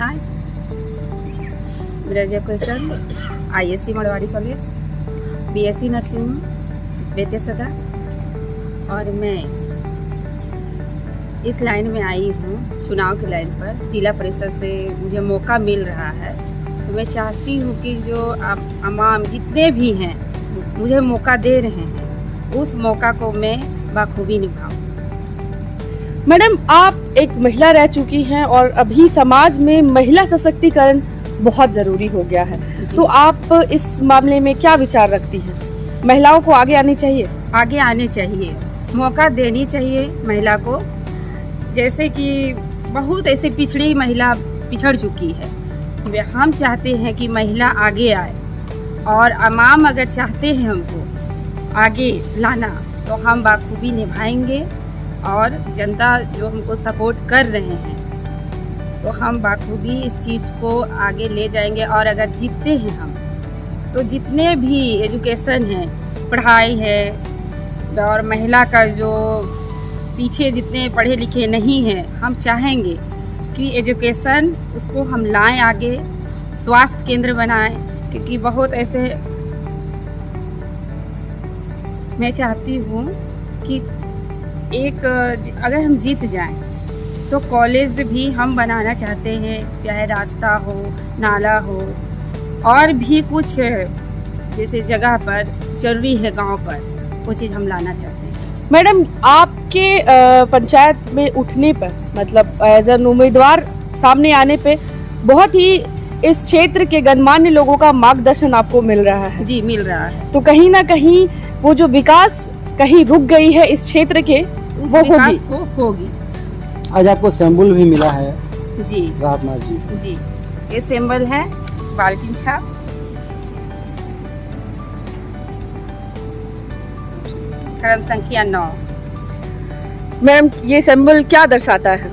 नाज। मेरा education ISC Marwari college, BSc nursing बेते सदा। और मैं इस लाइन में आई हूँ, चुनाव की लाइन पर। जिला परिषद से मुझे मौका मिल रहा है, तो मैं चाहती हूँ कि जो तमाम जितने भी हैं मुझे मौका दे रहे हैं, उस मौका को मैं बखूबी निभाऊँ। मैडम, आप एक महिला रह चुकी हैं और अभी समाज में महिला सशक्तिकरण बहुत ज़रूरी हो गया है, तो आप इस मामले में क्या विचार रखती हैं? महिलाओं को आगे आनी चाहिए? आगे आने चाहिए, मौका देनी चाहिए महिला को। जैसे कि बहुत ऐसे पिछड़ी महिला पिछड़ चुकी है, हम चाहते हैं कि महिला आगे आए, और अमाम अगर चाहते हैं हमको आगे लाना, तो हम बखूबी निभाएंगे। और जनता जो हमको सपोर्ट कर रहे हैं, तो हम बखूबी इस चीज़ को आगे ले जाएंगे। और अगर जीतते हैं हम, तो जितने भी एजुकेशन है, पढ़ाई है, और महिला का जो पीछे जितने पढ़े लिखे नहीं हैं, हम चाहेंगे कि एजुकेशन उसको हम लाएं आगे, स्वास्थ्य केंद्र बनाएं। क्योंकि बहुत ऐसे मैं चाहती हूँ कि अगर हम जीत जाएं, तो कॉलेज भी हम बनाना चाहते हैं, चाहे रास्ता हो, नाला हो, और भी कुछ जैसे जगह पर जरूरी है गांव पर, वो चीज़ हम लाना चाहते हैं। मैडम, आपके पंचायत में उठने पर, मतलब एज एन उम्मीदवार सामने आने पे, बहुत ही इस क्षेत्र के गणमान्य लोगों का मार्गदर्शन आपको मिल रहा है। जी, मिल रहा है। तो कहीं ना कहीं वो जो विकास कहीं रुक गई है इस क्षेत्र के, वो होगी। आज आपको सिंबल भी मिला है। जी राहत नाज जी। जी, ये सिंबल है बाल्टीन छाप, क्रम संख्या 9। मैम, ये सिंबल क्या दर्शाता है?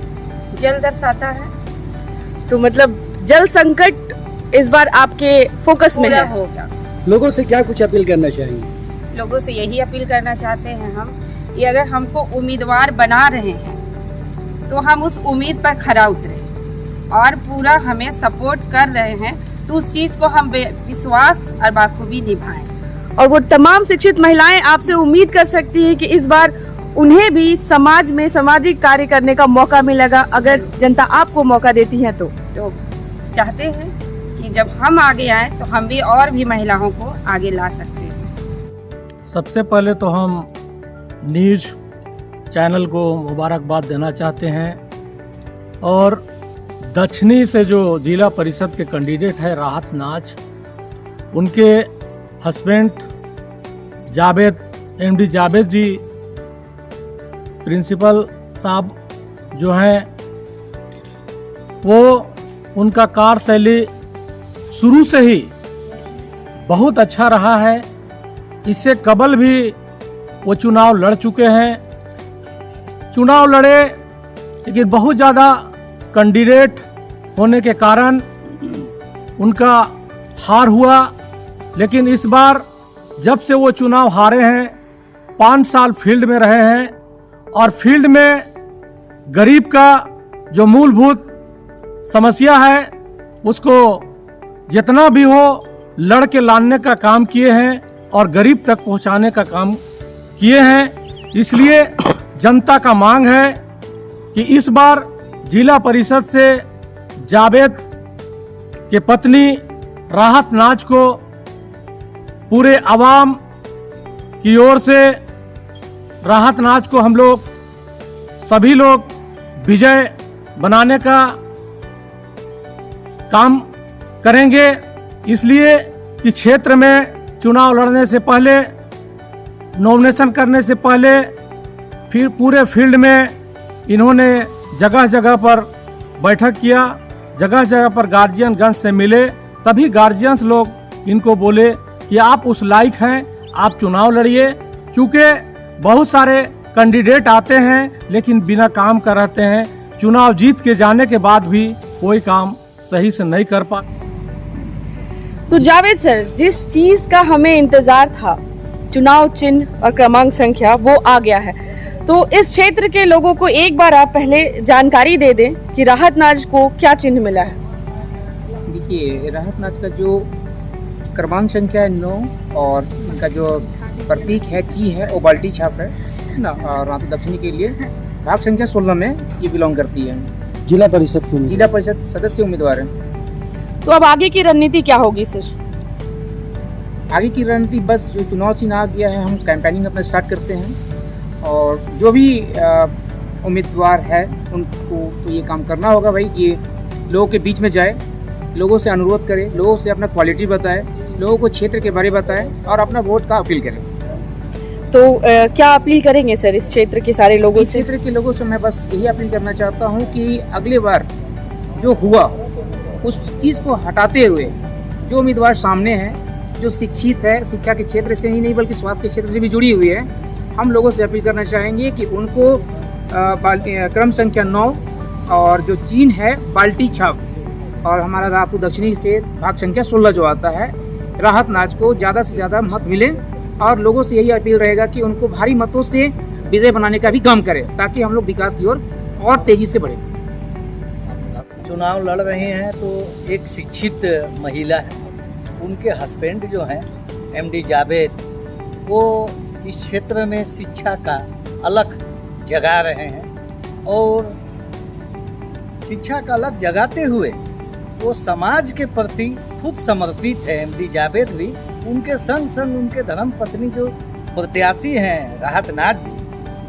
जल दर्शाता है। तो मतलब जल संकट इस बार आपके फोकस में है। होगा। लोगों से क्या कुछ अपील करना चाहेंगे? लोगों से यही अपील करना चाहते हैं हम कि अगर हमको उम्मीदवार बना रहे हैं, तो हम उस उम्मीद पर खरा उतरें, और पूरा हमें सपोर्ट कर रहे हैं, तो उस चीज़ को हम विश्वास और बखूबी निभाएं। और वो तमाम शिक्षित महिलाएं आपसे उम्मीद कर सकती हैं कि इस बार उन्हें भी समाज में सामाजिक कार्य करने का मौका मिलेगा, अगर जनता आपको मौका देती है तो चाहते हैं कि जब हम आगे आए, तो हम भी और भी महिलाओं को आगे ला सकते हैं। सबसे पहले तो हम न्यूज़ चैनल को मुबारकबाद देना चाहते हैं, और दक्षिणी से जो जिला परिषद के कैंडिडेट है राहत नाज, उनके हस्बैंड जावेद, MD जावेद जी, प्रिंसिपल साहब जो हैं, वो उनका कार्यशैली शुरू से ही बहुत अच्छा रहा है। इससे कबल भी वो चुनाव लड़ चुके हैं। चुनाव लड़े, लेकिन बहुत ज़्यादा कैंडिडेट होने के कारण उनका हार हुआ। लेकिन इस बार जब से वो चुनाव हारे हैं, 5 साल फील्ड में रहे हैं, और फील्ड में गरीब का जो मूलभूत समस्या है, उसको जितना भी हो लड़ के लाने का काम किए हैं, और गरीब तक पहुंचाने का काम किए हैं। इसलिए जनता का मांग है कि इस बार जिला परिषद से जावेद के पत्नी राहत नाज को पूरे अवाम की ओर से राहत नाज को हम लोग सभी लोग विजय बनाने का काम करेंगे। इसलिए कि क्षेत्र में चुनाव लड़ने से पहले, नॉमिनेशन करने से पहले, फिर पूरे फील्ड में इन्होंने जगह जगह पर बैठक किया, जगह जगह पर गार्जियनगंज से मिले। सभी गार्जियंस लोग इनको बोले कि आप उस लायक हैं, आप चुनाव लड़िए। चूँकि बहुत सारे कैंडिडेट आते हैं, लेकिन बिना काम कर रहते हैं, चुनाव जीत के जाने के बाद भी कोई काम सही से नहीं कर पाते। तो जावेद सर, जिस चीज का हमें इंतजार था, चुनाव चिन्ह और क्रमांक संख्या, वो आ गया है। तो इस क्षेत्र के लोगों को एक बार आप पहले जानकारी दे दें कि राहत नाज को क्या चिन्ह मिला है। देखिए, राहत नाच का जो क्रमांक संख्या है 9 और उनका जो प्रतीक है ची है वो बाल्टी छाप है ना, और रातू दक्षिणी के लिए भाग संख्या 16 में ये बिलोंग करती है। जिला परिषद की जिला परिषद सदस्य उम्मीदवार है। तो अब आगे की रणनीति क्या होगी सर? आगे की रणनीति बस जो चुनाव चिन्ह आ गया है, हम कैंपेनिंग अपना स्टार्ट करते हैं और जो भी उम्मीदवार है उनको तो ये काम करना होगा भाई कि लोगों के बीच में जाए, लोगों से अनुरोध करे, लोगों से अपना क्वालिटी बताए, लोगों को क्षेत्र के बारे में बताए और अपना वोट का अपील करें। तो क्या अपील करेंगे सर इस क्षेत्र के सारे लोगों इस से? क्षेत्र के लोगों से मैं बस यही अपील करना चाहता हूँ कि अगले बार जो हुआ उस चीज़ को हटाते हुए जो उम्मीदवार सामने हैं, जो शिक्षित है, शिक्षा के क्षेत्र से ही नहीं बल्कि स्वास्थ्य के क्षेत्र से भी जुड़ी हुई है, हम लोगों से अपील करना चाहेंगे कि उनको क्रम संख्या 9 और जो चिन्ह है बाल्टी छाप और हमारा रातू दक्षिणी से भाग संख्या 16 जो आता है, राहत नाच को ज़्यादा से ज़्यादा मत मिले और लोगों से यही अपील रहेगा कि उनको भारी मतों से विजय बनाने का भी काम करें ताकि हम लोग विकास की ओर और तेजी से बढ़े। चुनाव लड़ रहे हैं तो एक शिक्षित महिला है, उनके हस्बैंड जो हैं एमडी जावेद, वो इस क्षेत्र में शिक्षा का अलग जगा रहे हैं और शिक्षा का अलग जगाते हुए वो समाज के प्रति खुद समर्पित है। एमडी जावेद भी, उनके संग संग उनके धर्म पत्नी जो प्रत्याशी हैं राहत नाथ जी,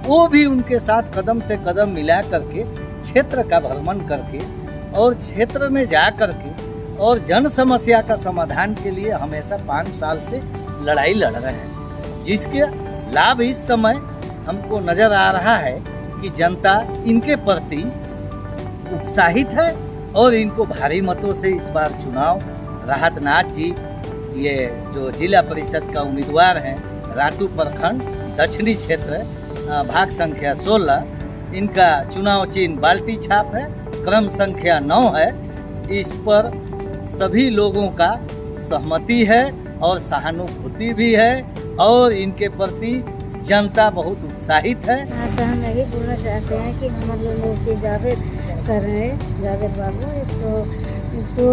वो भी उनके साथ कदम से कदम मिला करके क्षेत्र का भ्रमण करके और क्षेत्र में जा करके और जन समस्या का समाधान के लिए हमेशा 5 साल से लड़ाई लड़ रहे हैं, जिसके लाभ इस समय हमको नजर आ रहा है कि जनता इनके प्रति उत्साहित है और इनको भारी मतों से इस बार चुनाव राहत नाथ जी, ये जो जिला परिषद का उम्मीदवार हैं रातू प्रखंड दक्षिणी क्षेत्र भाग संख्या 16, इनका चुनाव चिन्ह बाल्टी छाप है, क्रम संख्या 9 है। इस पर सभी लोगों का सहमति है और सहानुभूति भी है और इनके प्रति जनता बहुत उत्साहित है। तो हम यही बोलना चाहते हैं कि हम लोग के जावेद सर हैं, जावेद बाबू, तो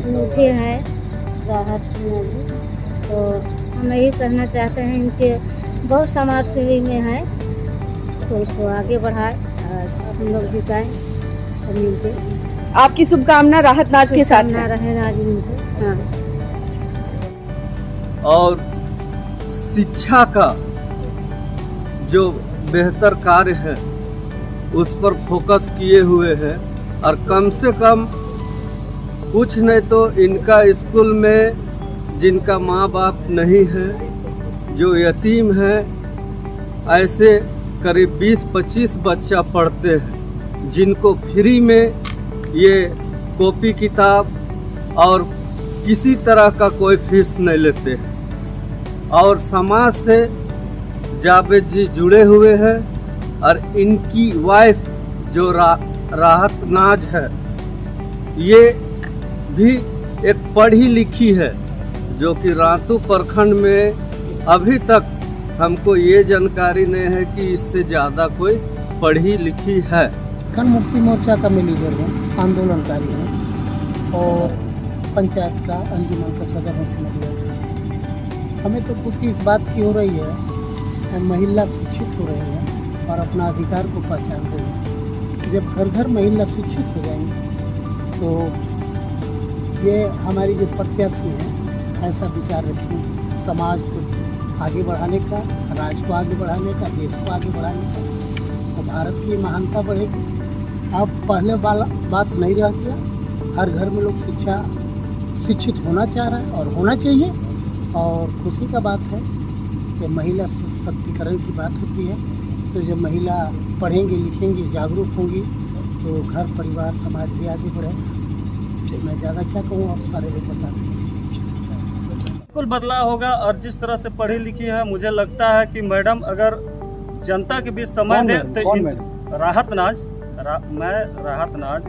अनूठे हैं राहत जी, तो हम यही कहना चाहते हैं इनके बहुत समाज सेवी में है तो इसको आगे बढ़ाए और हम लोग जिताएं सब मिलके। आपकी शुभकामना राहत नाच के साथ है। रहे राजनीति। हाँ। और शिक्षा का जो बेहतर कार्य है उस पर फोकस किए हुए हैं और कम से कम कुछ नहीं तो इनका स्कूल में जिनका माँ बाप नहीं है, जो यतीम है, ऐसे करीब 20-25 बच्चा पढ़ते हैं जिनको फ्री में ये कॉपी किताब और किसी तरह का कोई फीस नहीं लेते हैं और समाज से जावेद जी जुड़े हुए हैं और इनकी वाइफ जो राहत नाज है, ये भी एक पढ़ी लिखी है जो कि रातू प्रखंड में अभी तक हमको ये जानकारी नहीं है कि इससे ज़्यादा कोई पढ़ी लिखी है। झारखंड मुक्ति मोर्चा का मैं लीडर हूँ, आंदोलनकारी हूँ और पंचायत का अंजुमन का सदर हूँ सिमरिया। हमें तो खुशी इस बात की हो रही है, महिला शिक्षित हो रही है और अपना अधिकार को पहचान रही है। जब घर घर महिला शिक्षित हो जाएंगी तो ये हमारी जो प्रत्याशी है ऐसा विचार रखेंगे समाज को आगे बढ़ाने का, राज्य को आगे बढ़ाने का, देश को आगे बढ़ाने का, तो भारत की महानता बढ़ेगी। अब पहले वाला बात नहीं रह गया, हर घर में लोग शिक्षित होना चाह रहा है और होना चाहिए और खुशी का बात है कि महिला सशक्तिकरण की बात होती है। तो जब महिला पढ़ेंगी, लिखेंगी, जागरूक होंगी तो घर परिवार समाज भी आगे बढ़ेगा। मैं ज़्यादा क्या कहूँ, आप सारे लोग बताते हैं। बिल्कुल बदलाव होगा और जिस तरह से पढ़ी लिखी है, मुझे लगता है कि मैडम अगर जनता के बीच समय दे तो राहत नाज, मैं राहत नाज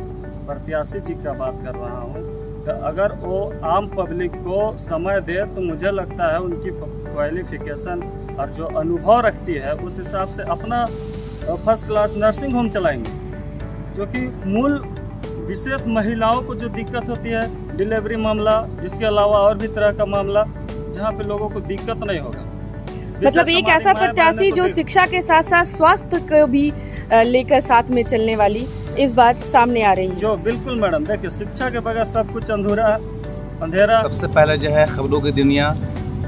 प्रत्याशी जी का बात कर रहा हूँ, तो अगर वो आम पब्लिक को समय दे तो मुझे लगता है उनकी क्वालिफिकेशन और जो अनुभव रखती है उस हिसाब से अपना फर्स्ट क्लास नर्सिंग होम चलाएंगे, जो कि मूल विशेष महिलाओं को जो दिक्कत होती है, डिलीवरी मामला, इसके अलावा और भी तरह का मामला, जहाँ पे लोगों को दिक्कत नहीं होगा। मतलब एक ऐसा प्रत्याशी जो शिक्षा के साथ साथ स्वास्थ्य को भी लेकर साथ में चलने वाली इस बार सामने आ रही है। जो बिल्कुल मैडम, देखिए शिक्षा के बगैर सब कुछ अंधेरा। सबसे पहले जो है खबरों की दुनिया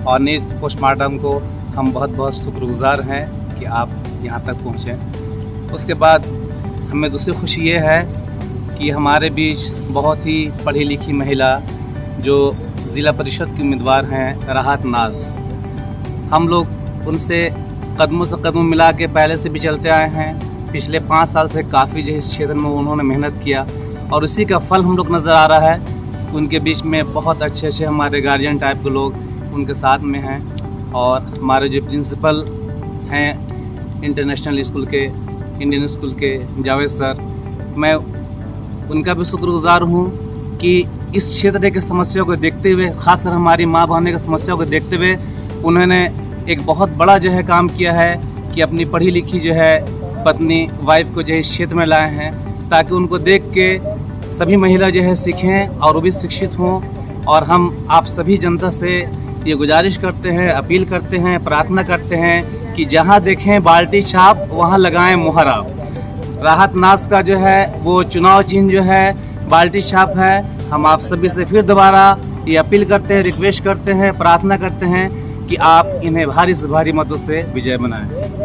और न्यूज़ पोस्टमार्टम को हम बहुत बहुत शुक्रगुजार हैं कि आप यहाँ तक पहुँचे। उसके बाद हमें दूसरी खुशी ये है कि हमारे बीच बहुत ही पढ़ी लिखी महिला जो ज़िला परिषद की उम्मीदवार हैं राहत नाज, हम लोग उनसे कदमों से कदम मिला के पहले से भी चलते आए हैं। पिछले 5 साल से काफ़ी जो इस क्षेत्र में उन्होंने मेहनत किया और उसी का फल हम लोग नज़र आ रहा है। उनके बीच में बहुत अच्छे अच्छे हमारे गार्जियन टाइप के लोग उनके साथ में हैं और हमारे जो प्रिंसिपल हैं इंटरनेशनल स्कूल के, इंडियन स्कूल के जावेद सर, मैं उनका भी शुक्रगुजार हूँ कि इस क्षेत्र की समस्याओं को देखते हुए, खासकर हमारी माँ बहनों की समस्याओं को देखते हुए उन्होंने एक बहुत बड़ा जो है काम किया है कि अपनी पढ़ी लिखी जो है पत्नी, वाइफ को जो है इस क्षेत्र में लाए हैं ताकि उनको देख के सभी महिला जो है सीखें और वो भी शिक्षित हों। और हम आप सभी जनता से ये गुजारिश करते हैं, अपील करते हैं, प्रार्थना करते हैं कि जहाँ देखें बाल्टी छाप वहाँ लगाएं मुहरा। राहत नाज का जो है वो चुनाव चिन्ह जो है बाल्टी छाप है। हम आप सभी से फिर दोबारा ये अपील करते हैं, रिक्वेस्ट करते हैं, प्रार्थना करते हैं कि आप इन्हें भारी से भारी मतों से विजय बनाएं।